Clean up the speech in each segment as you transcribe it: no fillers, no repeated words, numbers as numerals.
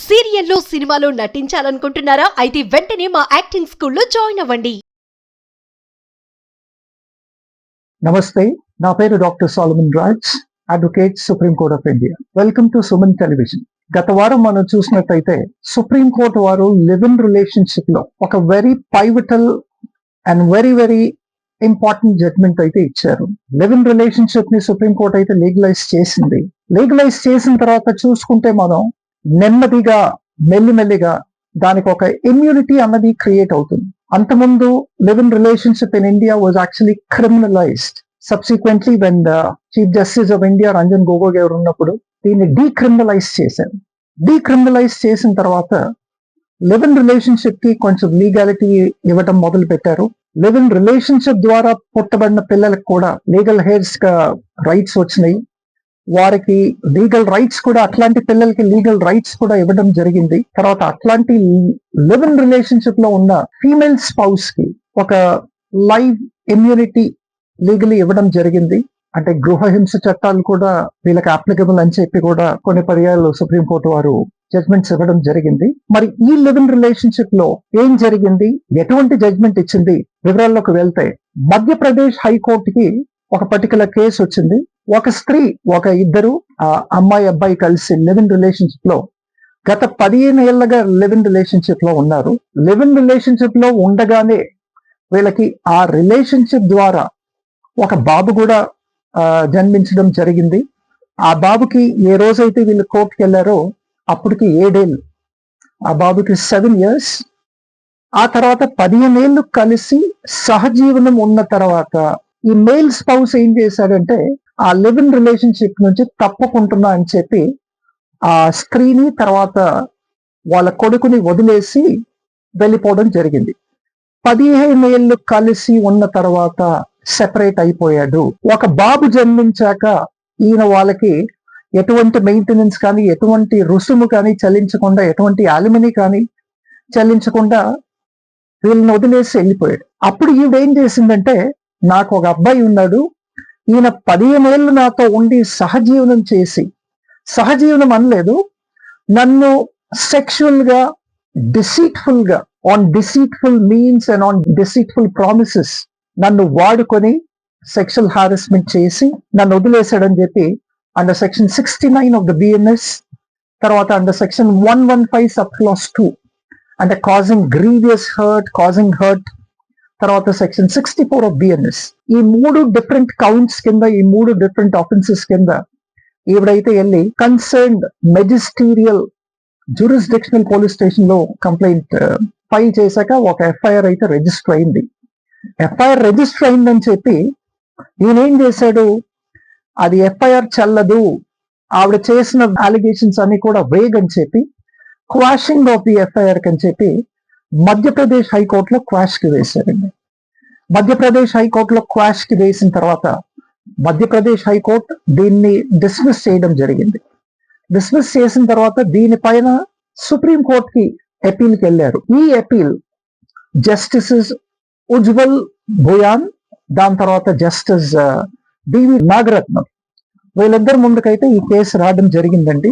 సీరియల్లో సినిమాలో నటించాలనుకుంటున్నారా? అయితే వెంటనే మా యాక్టింగ్ స్కూల్లో జాయిన్ అవ్వండి. నమస్తే, నా పేరు doctor Solomon Raj, advocate supreme court of India. Welcome to Suman television. గత వారం మనం చూసినట్టయితే సుప్రీం కోర్ట్ వారు లివ్ ఇన్ రిలేషన్షిప్ లో ఒక very pivotal and very important judgment అయితే ఇచ్చారు. లివ్ ఇన్ రిలేషన్షిప్ ని సుప్రీం కోర్ట్ అయితే లీగలైజ్ చేసింది. లీగలైజ్ చేసిన తర్వాత చూసుకుంటే మనం నెమ్మదిగా మెల్లిమెల్లిగా దానికి ఒక ఇమ్యూనిటీ అన్నది క్రియేట్ అవుతుంది. అంతకుముందు live in relationship in India was actually criminalized. Subsequently when chief justice of India Ranjan Gogoi garu ఉన్నప్పుడు దీన్ని డీక్రిమినలైజ్ చేశారు. డీక్రిమినలైజ్ చేసిన తర్వాత లివ్ ఇన్ రిలేషన్షిప్ కి కొంచెం లీగాలిటీ ఇవ్వడం మొదలు పెట్టారు. లివ్ ఇన్ రిలేషన్షిప్ ద్వారా పుట్టబడిన పిల్లలకు కూడా లీగల్ హెయిర్స్ రైట్స్ వచ్చినాయి. వారికి లీగల్ రైట్స్ కూడా, అట్లాంటి పిల్లలకి లీగల్ రైట్స్ కూడా ఇవ్వడం జరిగింది. తర్వాత అట్లాంటి లివ్ ఇన్ రిలేషన్షిప్ లో ఉన్న ఫీమేల్ స్పౌస్ కి ఒక లైవ్ ఇమ్యూనిటీ లీగలీ ఇవ్వడం జరిగింది. అంటే గృహహింస చట్టాలు కూడా వీళ్ళకి అప్లికబుల్ అని చెప్పి కూడా కొన్ని పర్యాలు సుప్రీంకోర్టు వారు జడ్జ్మెంట్స్ ఇవ్వడం జరిగింది. మరి ఈ లివ్ ఇన్ రిలేషన్షిప్ లో ఏం జరిగింది, ఎటువంటి జడ్జ్మెంట్ ఇచ్చింది, వివరాల్లోకి వెళ్తే మధ్యప్రదేశ్ హైకోర్టుకి ఒక పర్టికులర్ కేసు వచ్చింది. ఒక స్త్రీ, ఒక ఇద్దరు అమ్మాయి అబ్బాయి కలిసి లివ్ ఇన్ రిలేషన్షిప్ లో గత 15 ఏళ్లుగా లివ్ ఇన్ రిలేషన్షిప్ లో ఉన్నారు. లివ్ ఇన్ రిలేషన్షిప్ లో ఉండగానే వీళ్ళకి ఆ రిలేషన్షిప్ ద్వారా ఒక బాబు కూడా జన్మించడం జరిగింది. ఆ బాబుకి ఏ రోజైతే వీళ్ళు కోర్టుకి వెళ్ళారో అప్పటికి 7 ఏళ్ళు, ఆ బాబుకి 7 years. ఆ తర్వాత 15 ఏళ్ళు కలిసి సహజీవనం ఉన్న తర్వాత ఈ మేల్ స్పౌస్ ఏం చేశాడంటే ఆ లివ్ ఇన్ రిలేషన్షిప్ నుంచి తప్పుకుంటున్నా అని చెప్పి ఆ స్త్రీని తర్వాత వాళ్ళ కొడుకుని వదిలేసి వెళ్ళిపోవడం జరిగింది. 15 ఏళ్ళు కలిసి ఉన్న తర్వాత సెపరేట్ అయిపోయాడు. ఒక బాబు జన్మించాక ఈయన వాళ్ళకి ఎటువంటి మెయింటెనెన్స్ కానీ, ఎటువంటి రుసుము కానీ చెల్లించకుండా, ఎటువంటి అలిమినీ కానీ చెల్లించకుండా వీళ్ళని వదిలేసి వెళ్ళిపోయాడు. అప్పుడు ఈవిడ ఏం చేసిందంటే, నాకు ఒక అబ్బాయి ఉన్నాడు, ఈయన 15 ఏళ్ళు నాతో ఉండి సహజీవనం చేసి, సహజీవనం అనలేదు, నన్ను సెక్షువల్ గా డిసీట్ఫుల్ గా on deceitful means and on deceitful promises నన్ను వాడుకొని సెక్షువల్ హారాస్మెంట్ చేసి నన్ను వదిలేశాడని చెప్పి under section 69 of the BNS, తర్వాత అండర్ సెక్షన్ 115 సబ్ క్లాస్ 2 అంటే causing grievous hurt, causing hurt, తర్వాత సెక్షన్ 64 ఆఫ్ BNS, ఈ 3 డిఫరెంట్ కౌంట్స్ కింద, ఈ 3 డిఫరెంట్ ఆఫెన్సెస్ కింద ఈవిడైతే వెళ్ళి concerned magisterial jurisdictional police station లో కంప్లైంట్ ఫైల్ చేశాక ఒక FIR అయితే రిజిస్టర్ అయింది. FIR రిజిస్టర్ అయిందని చెప్పి ఈయనేం చేశాడు, అది FIR చెల్లదు, ఆవిడ చేసిన అలిగేషన్స్ అన్ని కూడా వేగ్ అని చెప్పి క్వాషింగ్ ఆఫ్ ది FIR అని చెప్పి మధ్యప్రదేశ్ హైకోర్టులో క్వాష్ కి వేశారండి. మధ్యప్రదేశ్ హైకోర్టులో క్వాష్ కి వేసిన తర్వాత మధ్యప్రదేశ్ హైకోర్టు దీన్ని డిస్మిస్ చేయడం జరిగింది. డిస్మిస్ చేసిన తర్వాత దీనిపైన సుప్రీం కోర్టుకి అపీల్కి వెళ్ళారు. ఈ అపీల్ జస్టిసెస్ ఉజ్వల్ భుయాన్, దాని తర్వాత జస్టిస్ DV నాగరత్నం, వీళ్ళిద్దరు ముందుకైతే ఈ కేసు రావడం జరిగిందండి.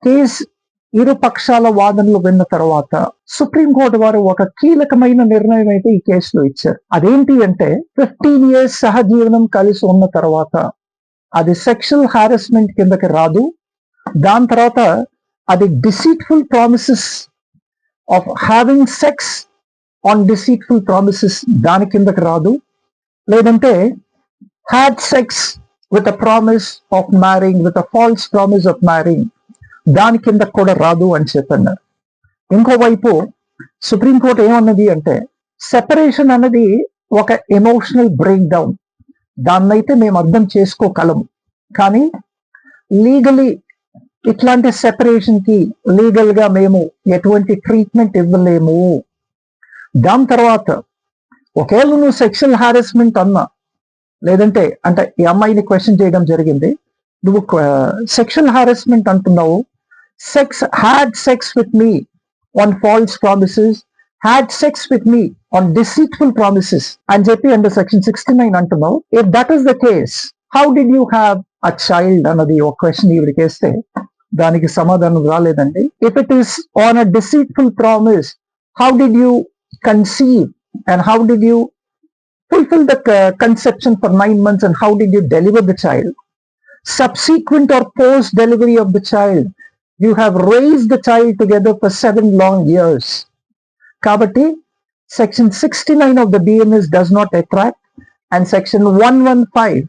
కేసు ఇరు పక్షాల వాదనలు విన్న తర్వాత సుప్రీంకోర్టు వారు ఒక కీలకమైన నిర్ణయం అయితే ఈ కేసులో ఇచ్చారు. అదేంటి అంటే 15 years సహజీవనం కలిసి ఉన్న తర్వాత అది సెక్షువల్ హారాస్మెంట్ కిందకి రాదు. దాని తర్వాత అది deceitful promises of having sex on deceitful promises దాని కిందకి రాదు. లేదంటే had sex with a promise of మ్యారింగ్, with a false promise of మ్యారింగ్, దాని కింద కూడా రాదు అని చెప్పన్నారు. ఇంకోవైపు సుప్రీంకోర్టు ఏమన్నది అంటే, సెపరేషన్ అనేది ఒక ఎమోషనల్ బ్రేక్ డౌన్, దాన్నైతే మేము అర్థం చేసుకోగలము, కానీ లీగలీ ఇట్లాంటి సెపరేషన్ కి లీగల్ గా మేము ఎటువంటి ట్రీట్మెంట్ ఇవ్వలేము. దాని తర్వాత ఒకవేళ నువ్వు సెక్షువల్ హారాస్మెంట్ అన్నా, లేదంటే అంటే ఈ అమ్మాయిని క్వశ్చన్ చేయడం జరిగింది, నువ్వు సెక్షువల్ హారాస్మెంట్ అంటున్నావు, had sex with me on false promises, had sex with me on deceitful promises అని చెప్పి under section 69 అంటున్నావు. If that is the case, how did you have a child అన్నది ఒక క్వశ్చన్ ఈవిడికి వేస్తే దానికి సమాధానం రాలేదండి. If it is on a deceitful promise, how did you conceive and how did you fulfill the conception for 9 months, and how did you deliver the child? Subsequent or post delivery of the child, you have raised the child together for 7 long years. Kabatti section 69 of the BNS does not attract, and section 115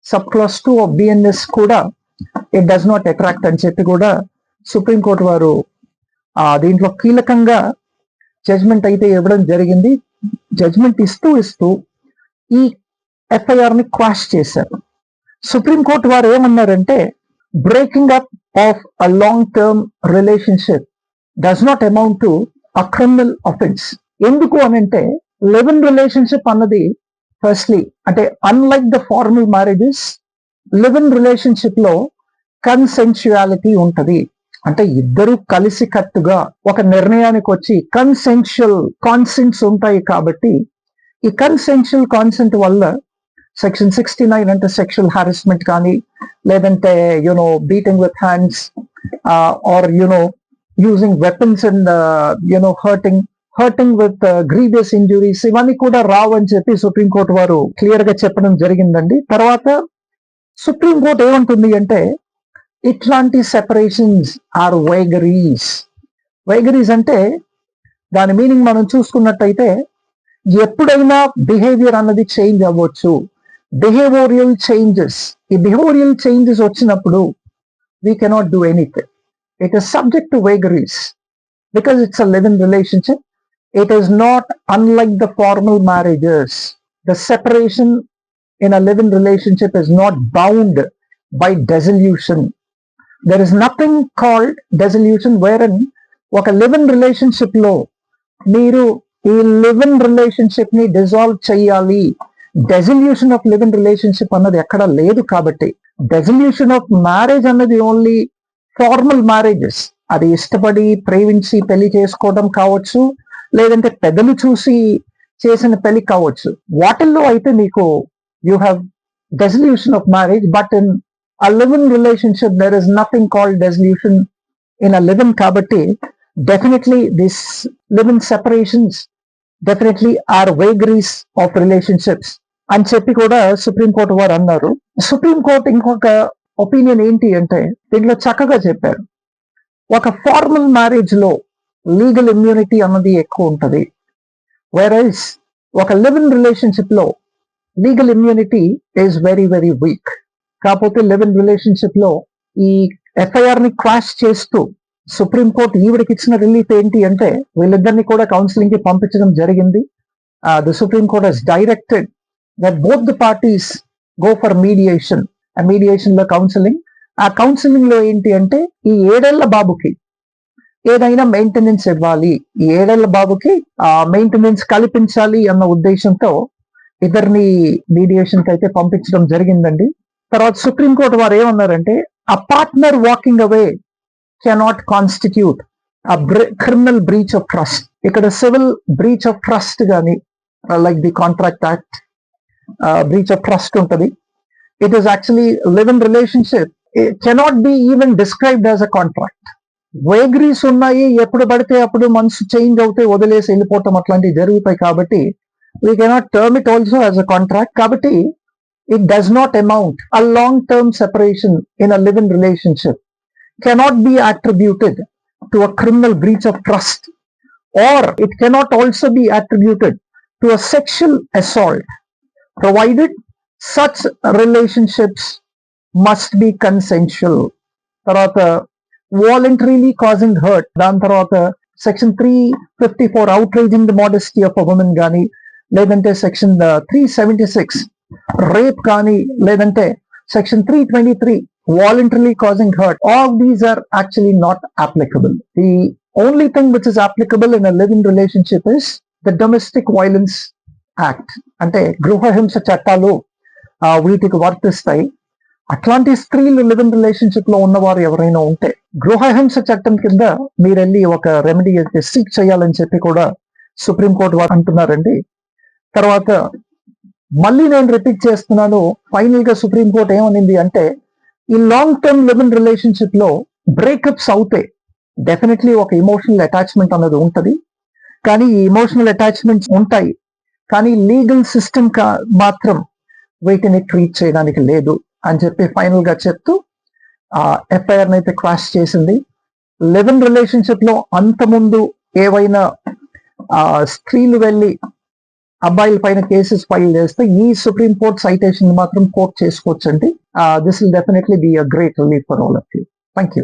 subclause 2 of BNS kuda it does not attract అని చెప్పి కూడా supreme court వారు దీంట్లో కీలకంగా judgement అయితే ఇవ్వడం జరిగింది. Judgement ఇస్తూ ఈ ఎఫ్ఐఆర్ ని క్వాష్ చేశారు. సుప్రీంకోర్టు వారు ఏమన్నారంటే, breaking up of a long term relationship does not amount to a criminal offence. ఎందుకు అనంటే, లివ్ ఇన్ రిలేషన్షిప్ అన్నది ఫస్ట్లీ అంటే unlike the formal marriages, live in relationship లో కన్సెన్షువాలిటీ ఉంటది. అంటే ఇద్దరు కలిసి కట్టుగా ఒక నిర్ణయానికి వచ్చి కన్సెన్షువల్ కాన్సెంట్స్ ఉంటాయి. కాబట్టి ఈ కన్సెన్షువల్ కాన్సెంట్ వల్ల సెక్షన్ 69 అంటే సెక్షువల్ హారెస్మెంట్ కానీ, లేదంటే beating with hands or using weapons and hurting with grievous injuries, ఇవన్నీ కూడా రావని చెప్పి సుప్రీంకోర్టు వారు క్లియర్ గా చెప్పడం జరిగిందండి. తర్వాత సుప్రీంకోర్టు ఏమంటుంది అంటే, ఇట్లాంటి సెపరేషన్స్ ఆర్ వైగరీస్. వైగరీస్ అంటే దాని మీనింగ్ మనం చూసుకున్నట్టయితే, ఎప్పుడైనా బిహేవియర్ అన్నది చేంజ్ అవ్వచ్చు. బిహేవియరల్ చేంజెస్, ఈ బిహేవియరల్ చేంజెస్ వచ్చినప్పుడు we cannot do anything. It is subject to vagaries because it's a live in relationship. It is not unlike the formal marriages. The separation in a live in relationship is not bound by dissolution. There is nothing called dissolution wherein ఒక live in relationship లో మీరు ఈ live in relationship ని dissolve చేయాలి. Dissolution of live in relationship అన్నది ఎక్కడ లేదు. కాబట్టి డెసల్యూషన్ ఆఫ్ మ్యారేజ్ అన్నది ఓన్లీ ఫార్మల్ మ్యారేజెస్, అది ఇష్టపడి ప్రేమించి పెళ్లి చేసుకోవడం కావచ్చు, లేదంటే పెద్దలు చూసి చేసిన పెళ్లి కావచ్చు. వాటిల్లో అయితే మీకు you have dissolution of marriage. But in a live in relationship there is nothing called dissolution in a live in. కాబట్టి definitely this live in separations definitely are vagaries of relationships అని చెప్పి కూడా సుప్రీంకోర్టు వారు అన్నారు. Supreme court ఇంకొక opinion ఏంటి అంటే, దీంట్లో చక్కగా చెప్పారు, ఒక ఫార్మల్ మ్యారేజ్ లో లీగల్ ఇమ్యూనిటీ అన్నది ఎక్కువ ఉంటది, వేరైస్ ఒక లివ్ ఇన్ రిలేషన్షిప్ లో legal immunity is very very weak. కాకపోతే లివ్ ఇన్ రిలేషన్షిప్ లో ఈ ఎఫ్ఐఆర్ ని క్వాష్ చేస్తూ సుప్రీంకోర్టు ఈవిడికి ఇచ్చిన రిలీఫ్ ఏంటి అంటే, వీళ్ళిద్దరిని కూడా కౌన్సిలింగ్ కి పంపించడం జరిగింది. The supreme court has directed that both the parties go for mediation. ఆ మీడియేషన్ లో కౌన్సిలింగ్, ఆ కౌన్సిలింగ్ లో ఏంటి అంటే, ఈ 7 ఏళ్ల బాబుకి ఏదైనా మెయింటెనెన్స్ ఇవ్వాలి, ఈ 7 ఏళ్ల బాబుకి మెయింటెనెన్స్ కల్పించాలి అన్న ఉద్దేశంతో ఇద్దరిని మీడియేషన్ కి అయితే పంపించడం జరిగిందండి. తర్వాత సుప్రీంకోర్టు వారు ఏమన్నారంటే, a partner walking away cannot constitute a criminal breach of trust. ఇక్కడ సివిల్ బ్రీచ్ ఆఫ్ ట్రస్ట్ గాని like the contract act breach of trust ఉంటది. It is actually live in relationship cannot be even described as a contract. Vagaries ఉన్నాయి, ఎప్పుడు పడితే అప్పుడు మనసు change అవుతే వదిలేసి వెళ్ళిపోవటం అట్లాంటివి జరుగుతాయి. కాబట్టి we cannot term it also as a contract. కాబట్టి it does not amount. A long-term separation in a live-in relationship cannot be attributed to a criminal breach of trust, or it cannot also be attributed to a sexual assault, provided such relationships must be consensual. Tarvata voluntarily causing hurt, dan tarvata section 354 outraging the modesty of a woman gani, ledante section 376 rape కానీ, లేదంటే section 323 voluntarily causing hurt. All these are actually not applicable. The only thing which is applicable in a live in relationship is the domestic violence act. అంటే గృహహింస చట్టాలు వీటికి వర్తిస్తాయి. అట్లాంటి స్త్రీలు live in relationship లో ఉన్నవారు ఎవరైనా ఉంటే గృహహింస చట్టం కింద మీరు వెళ్ళి ఒక రెమెడీ అయితే సీక్ చేయాలని చెప్పి కూడా సుప్రీంకోర్టు వారు అంటున్నారండి. తర్వాత మళ్ళీ నేను రిపీట్ చేస్తున్నాను, ఫైనల్ గా సుప్రీంకోర్టు ఏమనింది అంటే, ఈ long term live in relationship లో బ్రేకప్స్ అవుతే డెఫినెట్లీ ఒక ఇమోషనల్ అటాచ్మెంట్ అన్నది ఉంటది. కానీ ఈ ఇమోషనల్ అటాచ్మెంట్స్ ఉంటాయి, కానీ లీగల్ సిస్టమ్ మాత్రం వీటిని ట్రీట్ చేయడానికి లేదు అని చెప్పి ఫైనల్ గా చెప్తూ ఎఫ్ఐఆర్ అయితే క్వాష్ చేసింది. లివ్ ఇన్ రిలేషన్షిప్ లో అంతకుముందు ఏవైనా స్త్రీలు వెళ్ళి అబ్బాయిల పైన కేసెస్ ఫైల్ చేస్తే ఈ సుప్రీం కోర్ట్ సైటేషన్ మాత్రం కోర్ట్ చేసుకోవచ్చండి. This will definitely be a great relief for all of you. Thank you.